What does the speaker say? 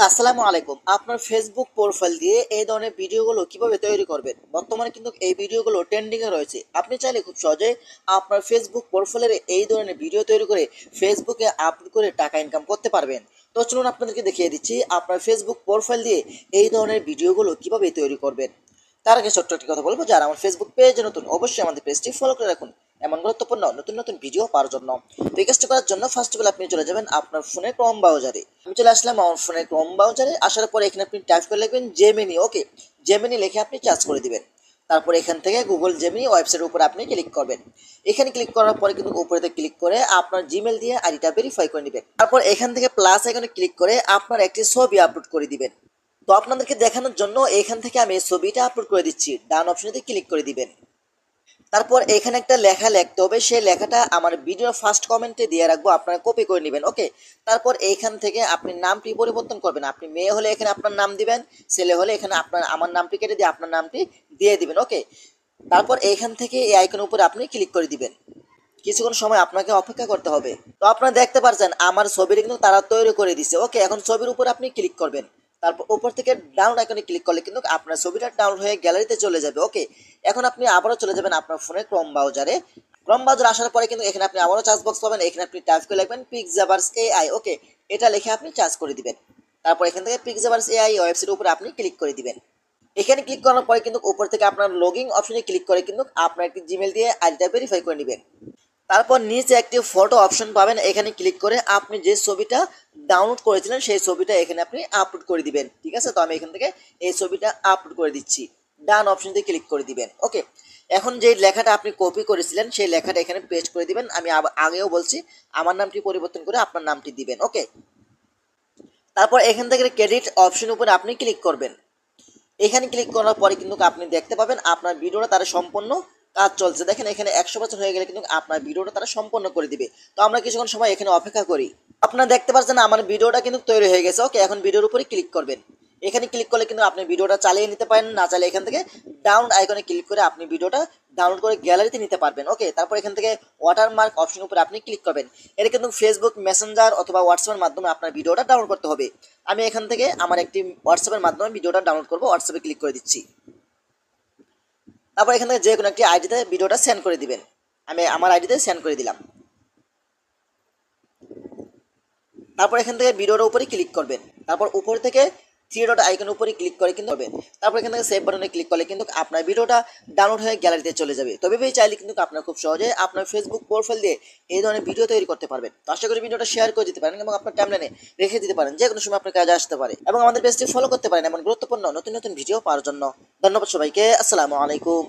আসসালামু আলাইকুম। আপনার ফেসবুক প্রোফাইল দিয়ে এই ধরনের ভিডিওগুলো কিভাবে তৈরি করবেন? বর্তমানে কিন্তু এই ভিডিওগুলো ট্রেন্ডিং এ রয়েছে। আপনি চাইলে খুব সহজেই আপনার ফেসবুক প্রোফাইলের এই ধরনের ভিডিও তৈরি করে ফেসবুকে আপলোড করে টাকা ইনকাম করতে পারবেন। তো চলুন আপনাদেরকে দেখিয়ে দিচ্ছি আপনার ফেসবুক প্রোফাইল দিয়ে এই ধরনের ভিডিওগুলো কিভাবে তৈরি করবেন। তার আগে ছোট্ট একটি কথা বলবো, যারা আমার ফেসবুক পেজে নতুন অবশ্যই আমাদের পেজটি ফলো করে রাখুন এমন গুরুত্বপূর্ণ নতুন নতুন ভিডিও পাওয়ার জন্য। তো এই কাজটি করার জন্য ফার্স্ট অফ অল আপনি চলে যাবেন আপনার ফোনের ক্রোম ব্রাউজারে। আমি চলে আসলাম আমার ফোনের ক্রোম ব্রাউজারে। আসার পরে এখানে আপনি টাইপ করে লিখবেন জেমিনি। ওকে, জেমিনি লিখে আপনি সার্চ করে দিবেন। তারপর এখান থেকে গুগল জেমিনি ওয়েবসাইটের উপর আপনি ক্লিক করবেন। এখানে ক্লিক করার পরে কিন্তু উপরেতে ক্লিক করে আপনার জিমেল দিয়ে আইডিটা ভেরিফাই করে নেবেন। তারপর এখান থেকে প্লাস আইকনে ক্লিক করে আপনার একটি ছবি আপলোড করে দিবেন। তো আপনাদেরকে দেখানোর জন্য এখান থেকে আমি এই ছবিটা আপলোড করে দিচ্ছি। ডান অপশনেতে ক্লিক করে দিবেন। তারপর এখানে একটা লেখা লিখতে হবে, সেই লেখাটা আমার ভিডিওর ফার্স্ট কমেন্টে দিয়ে রাখবো, আপনারা কপি করে নেবেন। ওকে, তারপর এইখান থেকে আপনি নামটি পরিবর্তন করবেন। আপনি মেয়ে হলে এখানে আপনার নাম দিবেন, ছেলে হলে এখানে আপনার আমার নামটি কেটে দিয়ে আপনার নামটি দিয়ে দিবেন। ওকে, তারপর এইখান থেকে এই আইকনের উপরে আপনি ক্লিক করে দিবেন। কিছুক্ষণ সময় আপনাকে অপেক্ষা করতে হবে। তো আপনারা দেখতে পাচ্ছেন আমার ছবিটা কিন্তু তারা তৈরি করে দিছে। ওকে, এখন ছবির উপর আপনি ক্লিক করবেন। তারপর উপর থেকে ডাউনলোড আইকনে ক্লিক করলে কিন্তু আপনার ছবিটা ডাউনলোড হয়ে গ্যালারিতে চলে যাবে। ওকে, এখন আপনি আবারও চলে যাবেন আপনার ফোনের ক্রোম ব্রাউজারে। ক্রোম ব্রাউজার আসার পরে কিন্তু এখানে আপনি আবারও সার্চ বক্স পাবেন। এখানে আপনি টাইপ করে লিখবেন পিক্সাভার্স এআই। ওকে, এটা লিখে আপনি সার্চ করে দিবেন। তারপর এখান থেকে পিক্সাভার্স এআই ওয়েবসাইটের উপরে আপনি ক্লিক করে দিবেন। এখানে ক্লিক করার পরে কিন্তু উপর থেকে আপনার লগইন অপশনে ক্লিক করে কিন্তু আপনার একটি জিমেল দিয়ে আইডিটা ভেরিফাই করে নেবেন। তারপর নিচে একটি ফটো অপশন পাবেন, এখানে ক্লিক করে আপনি যে ছবিটা ডাউনলোড করেছিলেন সেই ছবিটা এখানে আপনি আপলোড করে দিবেন। ঠিক আছে, তো আমি এখান থেকে এই ছবিটা আপলোড করে দিচ্ছি। ডান অপশন দিয়ে ক্লিক করে দিবেন। ওকে, এখন যে লেখাটা আপনি কপি করেছিলেন সেই লেখাটা এখানে পেস্ট করে দিবেন। আমি আগেও বলছি আমার নামটি পরিবর্তন করে আপনার নামটি দিবেন। ওকে, তারপর এখান থেকে ক্রেডিট অপশন উপরে আপনি ক্লিক করবেন। এখানে ক্লিক করার পরে কিন্তু আপনি দেখতে পাবেন আপনার ভিডিওটা তারা সম্পূর্ণ কাজ চলছে। দেখেন এখানে 100% হয়ে গেলে কিন্তু আপনার ভিডিওটা তারা সম্পন্ন করে দিবে। তো আমরা কিছুক্ষণ সময় এখানে অপেক্ষা করি। আপনারা দেখতে পাচ্ছেন আমার ভিডিওটা কিন্তু তৈরি হয়ে গেছে। ওকে, এখন ভিডিওর উপরে ক্লিক করবেন। এখানে ক্লিক করলে কিন্তু আপনি ভিডিওটা চালিয়ে নিতে পারেন, না চাইলে এখান থেকে ডাউন আইকনে ক্লিক করে আপনি ভিডিওটা ডাউনলোড করে গ্যালারিতে নিতে পারবেন। ওকে, তারপর এখান থেকে ওয়াটারমার্ক অপশন উপরে আপনি ক্লিক করবেন। এটা কিন্তু ফেসবুক মেসেঞ্জার অথবা হোয়াটসঅ্যাপের মাধ্যমে আপনার ভিডিওটা ডাউনলোড করতে হবে। আমি এখান থেকে আমার একটি হোয়াটসঅ্যাপের মাধ্যমে ভিডিওটা ডাউনলোড করবো। হোয়াটসঅ্যাপে ক্লিক করে দিচ্ছি। তারপর এখান থেকে যে কোনো একটি আইডিতে ভিডিওটা সেন্ড করে দিবেন। আমি আমার আইডিতে সেন্ড করে দিলাম। তারপর এখান থেকে ভিডিওর উপরে ক্লিক করবেন। তারপর উপর থেকে থ্রি ডট আইকন উপরে ক্লিক করে কিন্তু হবে। তারপর এখান থেকে সেভ বাটনে ক্লিক করলে কিন্তু আপনার ভিডিওটা ডাউনলোড হয়ে গ্যালারিতে চলে যাবে। তবে চাইলে কিন্তু আপনার খুব সহজে আপনার ফেসবুক প্রোফাইল দিয়ে এই ধরনের ভিডিও তৈরি করতে পারবেন। তো আশা করি ভিডিওটা শেয়ার করে দিতে পারেন এবং আপনার টাইমলাইনে রেখে দিতে পারেন, যে কোনো সময় আপনার কাজে আসতে পারে। এবং আমাদের পেজটি ফলো করতে পারেন এমন গুরুত্বপূর্ণ নতুন নতুন ভিডিও পাওয়ার জন্য। ধন্যবাদ সবাইকে। আসসালামু আলাইকুম।